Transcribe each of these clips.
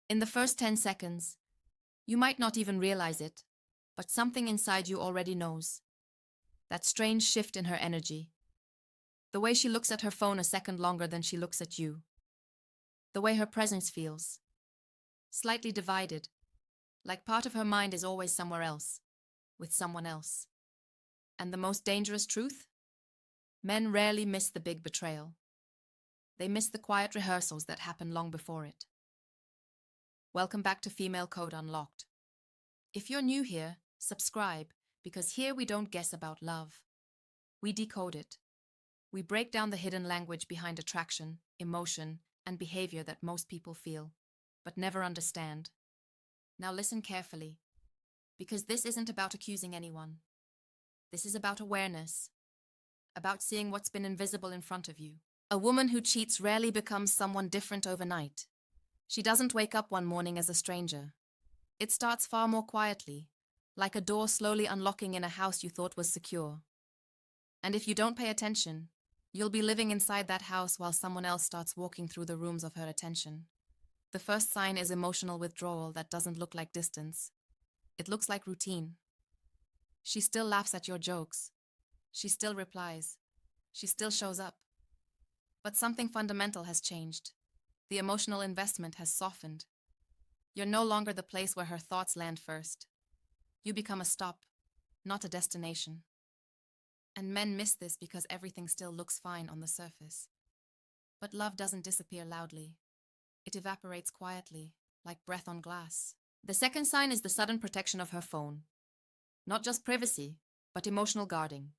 In the first 10 seconds, you might not even realize it, but something inside you already knows. That strange shift in her energy. The way she looks at her phone a second longer than she looks at you. The way her presence feels. Slightly divided, like part of her mind is always somewhere else, with someone else. And the most dangerous truth? Men rarely miss the big betrayal. They miss the quiet rehearsals that happen long before it. Welcome back to Female Code Unlocked. If you're new here, subscribe, because here we don't guess about love. We decode it. We break down the hidden language behind attraction, emotion, and behavior that most people feel, but never understand. Now listen carefully, because this isn't about accusing anyone. This is about awareness, about seeing what's been invisible in front of you. A woman who cheats rarely becomes someone different overnight. She doesn't wake up one morning as a stranger. It starts far more quietly, like a door slowly unlocking in a house you thought was secure. And if you don't pay attention, you'll be living inside that house while someone else starts walking through the rooms of her attention. The first sign is emotional withdrawal that doesn't look like distance. It looks like routine. She still laughs at your jokes. She still replies. She still shows up. But something fundamental has changed. The emotional investment has softened. You're no longer the place where her thoughts land first. You become a stop, not a destination. And men miss this because everything still looks fine on the surface. But love doesn't disappear loudly. It evaporates quietly, like breath on glass. The second sign is the sudden protection of her phone. Not just privacy, but emotional guarding.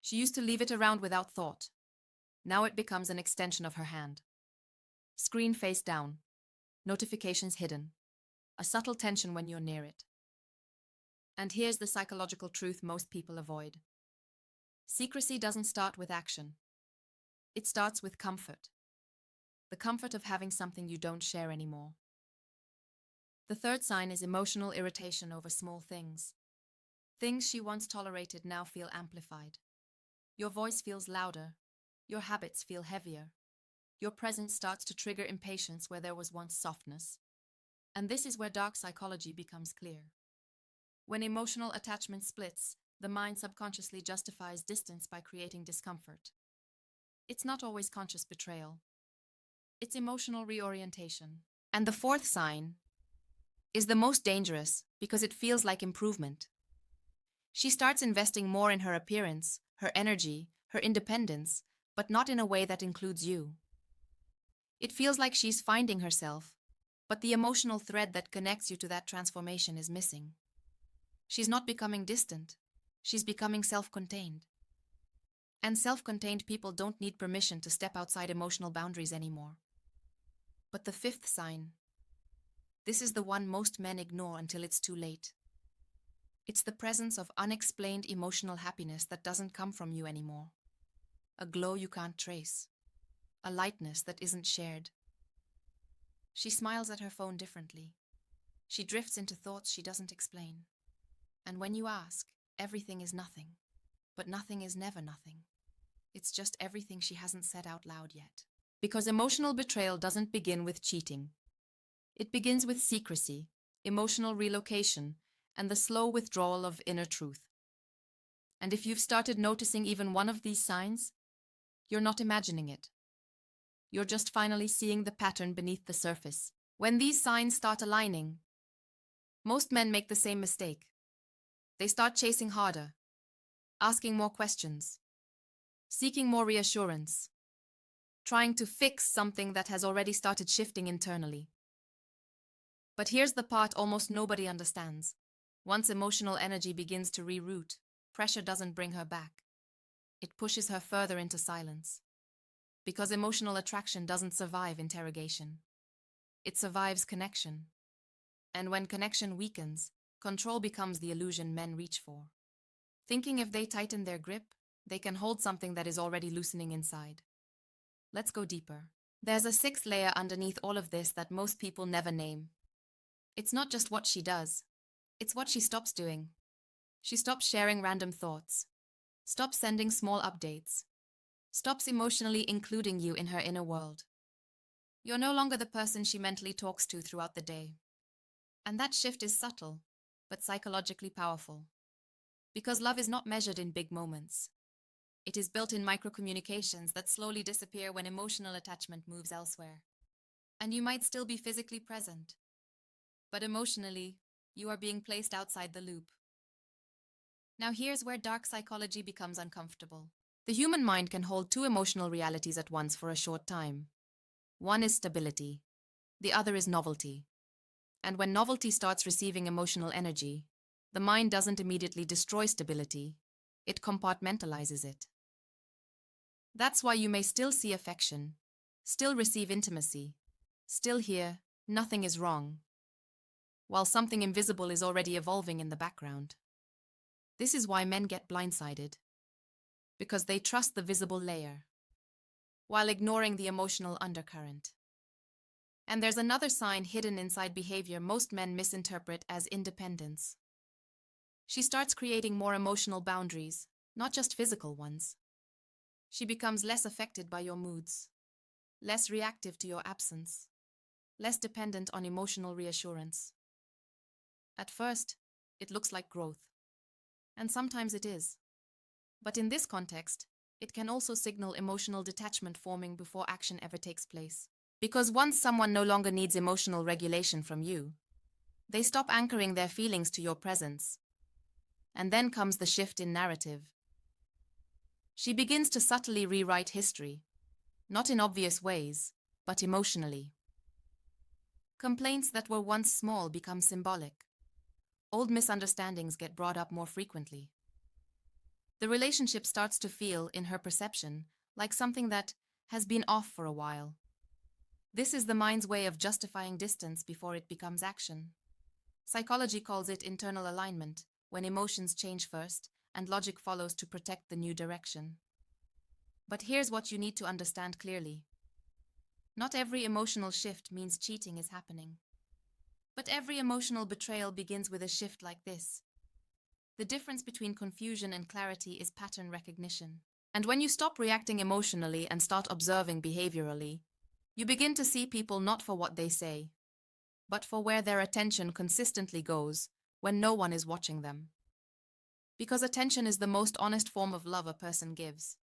She used to leave it around without thought. Now it becomes an extension of her hand. Screen face down. Notifications hidden. A subtle tension when you're near it. And here's the psychological truth most people avoid. Secrecy doesn't start with action. It starts with comfort. The comfort of having something you don't share anymore. The third sign is emotional irritation over small things. Things she once tolerated now feel amplified. Your voice feels louder. Your habits feel heavier. Your presence starts to trigger impatience where there was once softness. And this is where dark psychology becomes clear. When emotional attachment splits, the mind subconsciously justifies distance by creating discomfort. It's not always conscious betrayal. It's emotional reorientation. And the fourth sign is the most dangerous because it feels like improvement. She starts investing more in her appearance, her energy, her independence, but not in a way that includes you. It feels like she's finding herself, but the emotional thread that connects you to that transformation is missing. She's not becoming distant. She's becoming self-contained. And self-contained people don't need permission to step outside emotional boundaries anymore. But the fifth sign, this is the one most men ignore until it's too late. It's the presence of unexplained emotional happiness that doesn't come from you anymore. A glow you can't trace. A lightness that isn't shared. She smiles at her phone differently. She drifts into thoughts she doesn't explain. And when you ask, everything is nothing. But nothing is never nothing. It's just everything she hasn't said out loud yet. Because emotional betrayal doesn't begin with cheating. It begins with secrecy, emotional relocation, and the slow withdrawal of inner truth. And if you've started noticing even one of these signs, you're not imagining it. You're just finally seeing the pattern beneath the surface. When these signs start aligning, most men make the same mistake. They start chasing harder, asking more questions, seeking more reassurance, trying to fix something that has already started shifting internally. But here's the part almost nobody understands. Once emotional energy begins to reroute, pressure doesn't bring her back. It pushes her further into silence. Because emotional attraction doesn't survive interrogation. It survives connection. And when connection weakens, control becomes the illusion men reach for. Thinking if they tighten their grip, they can hold something that is already loosening inside. Let's go deeper. There's a sixth layer underneath all of this that most people never name. It's not just what she does. It's what she stops doing. She stops sharing random thoughts. Stops sending small updates. Stops emotionally including you in her inner world. You're no longer the person she mentally talks to throughout the day. And that shift is subtle, but psychologically powerful. Because love is not measured in big moments. It is built in microcommunications that slowly disappear when emotional attachment moves elsewhere. And you might still be physically present, but emotionally, you are being placed outside the loop. Now here's where dark psychology becomes uncomfortable. The human mind can hold two emotional realities at once for a short time. One is stability, the other is novelty. And when novelty starts receiving emotional energy, the mind doesn't immediately destroy stability, it compartmentalizes it. That's why you may still see affection, still receive intimacy, still hear, nothing is wrong, while something invisible is already evolving in the background. This is why men get blindsided, because they trust the visible layer, while ignoring the emotional undercurrent. And there's another sign hidden inside behavior most men misinterpret as independence. She starts creating more emotional boundaries, not just physical ones. She becomes less affected by your moods, less reactive to your absence, less dependent on emotional reassurance. At first, it looks like growth, and sometimes it is. But in this context, it can also signal emotional detachment forming before action ever takes place. Because once someone no longer needs emotional regulation from you, they stop anchoring their feelings to your presence. And then comes the shift in narrative. She begins to subtly rewrite history, not in obvious ways, but emotionally. Complaints that were once small become symbolic. Old misunderstandings get brought up more frequently. The relationship starts to feel, in her perception, like something that has been off for a while. This is the mind's way of justifying distance before it becomes action. Psychology calls it internal alignment, when emotions change first and logic follows to protect the new direction. But here's what you need to understand clearly. Not every emotional shift means cheating is happening. But every emotional betrayal begins with a shift like this. The difference between confusion and clarity is pattern recognition. And when you stop reacting emotionally and start observing behaviorally, you begin to see people not for what they say, but for where their attention consistently goes when no one is watching them. Because attention is the most honest form of love a person gives.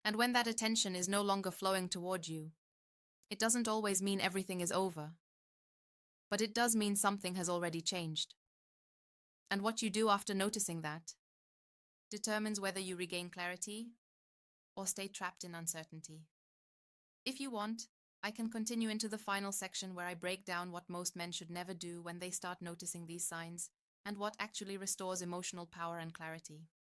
And when that attention is no longer flowing toward you, it doesn't always mean everything is over, but it does mean something has already changed. And what you do after noticing that determines whether you regain clarity or stay trapped in uncertainty. If you want, I can continue into the final section where I break down what most men should never do when they start noticing these signs and what actually restores emotional power and clarity.